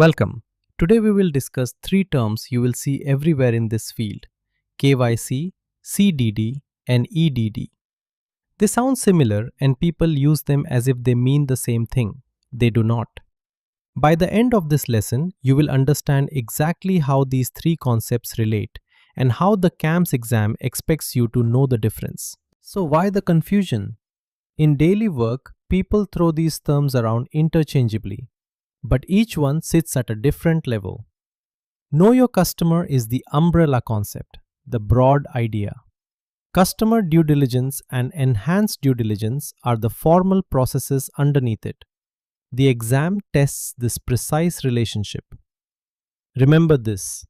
Welcome. Today we will discuss three terms you will see everywhere in this field: KYC, CDD, and EDD. They sound similar and people use them as if they mean the same thing. They do not. By the end of this lesson, you will understand exactly how these three concepts relate and how the CAMS exam expects you to know the difference. So, why the confusion? In daily work, people throw these terms around interchangeably, but each one sits at a different level. Know your customer is the umbrella concept, the broad idea. Customer due diligence and enhanced due diligence are the formal processes underneath it. The exam tests this precise relationship. Remember this: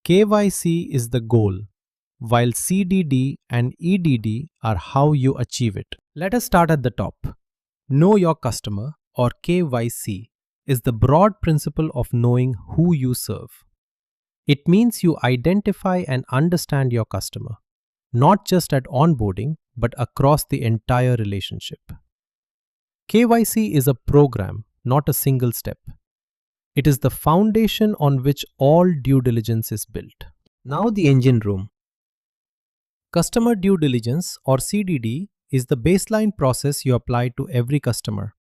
KYC is the goal, while CDD and EDD are how you achieve it. Let us start at the top. Know your customer, or KYC, is the broad principle of knowing who you serve. It means you identify and understand your customer, not just at onboarding, but across the entire relationship. KYC is a program, not a single step. It is the foundation on which all due diligence is built. Now the engine room. Customer due diligence, or CDD, is the baseline process you apply to every customer.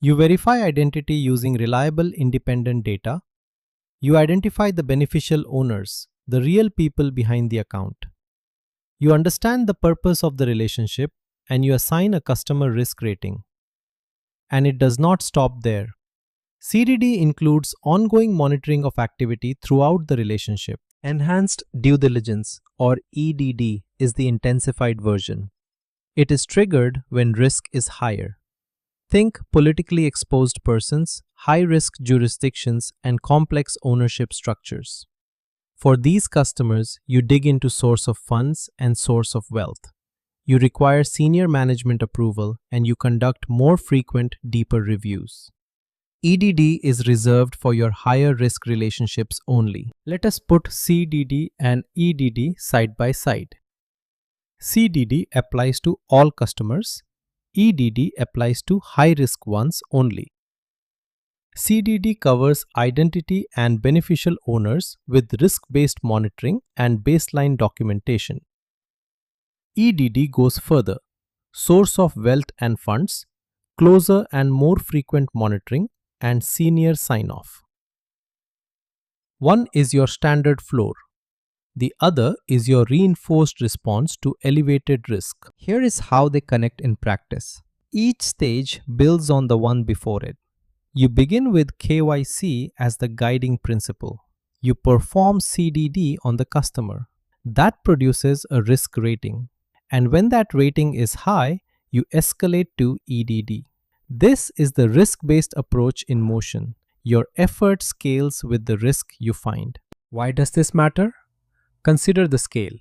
You verify identity using reliable independent data. You identify the beneficial owners, the real people behind the account. You understand the purpose of the relationship and you assign a customer risk rating. And it does not stop there. CDD includes ongoing monitoring of activity throughout the relationship. Enhanced due diligence, or EDD, is the intensified version. It is triggered when risk is higher. Think politically exposed persons, high-risk jurisdictions, and complex ownership structures. For these customers, you dig into source of funds and source of wealth. You require senior management approval and you conduct more frequent, deeper reviews. EDD is reserved for your higher risk relationships only. Let us put CDD and EDD side by side. CDD applies to all customers. EDD applies to high-risk ones only. CDD covers identity and beneficial owners with risk-based monitoring and baseline documentation. EDD goes further: source of wealth and funds, closer and more frequent monitoring, and senior sign-off. One is your standard floor. The other is your reinforced response to elevated risk. Here is how they connect in practice. Each stage builds on the one before it. You begin with KYC as the guiding principle. You perform CDD on the customer. That produces a risk rating. And when that rating is high, you escalate to EDD. This is the risk-based approach in motion. Your effort scales with the risk you find. Why does this matter? Consider the scale.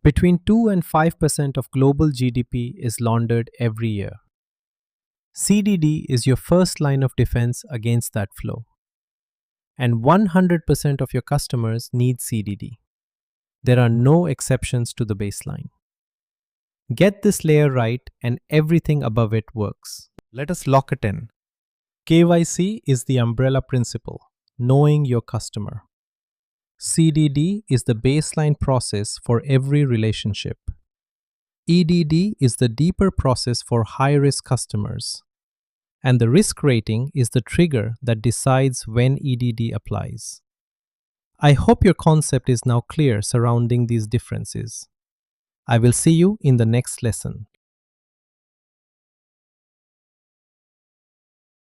Between 2 and 5% of global GDP is laundered every year. CDD is your first line of defense against that flow. And 100% of your customers need CDD. There are no exceptions to the baseline. Get this layer right and everything above it works. Let us lock it in. KYC is the umbrella principle, knowing your customer. CDD is the baseline process for every relationship. EDD is the deeper process for high-risk customers. And the risk rating is the trigger that decides when EDD applies. I hope your concept is now clear surrounding these differences. I will see you in the next lesson.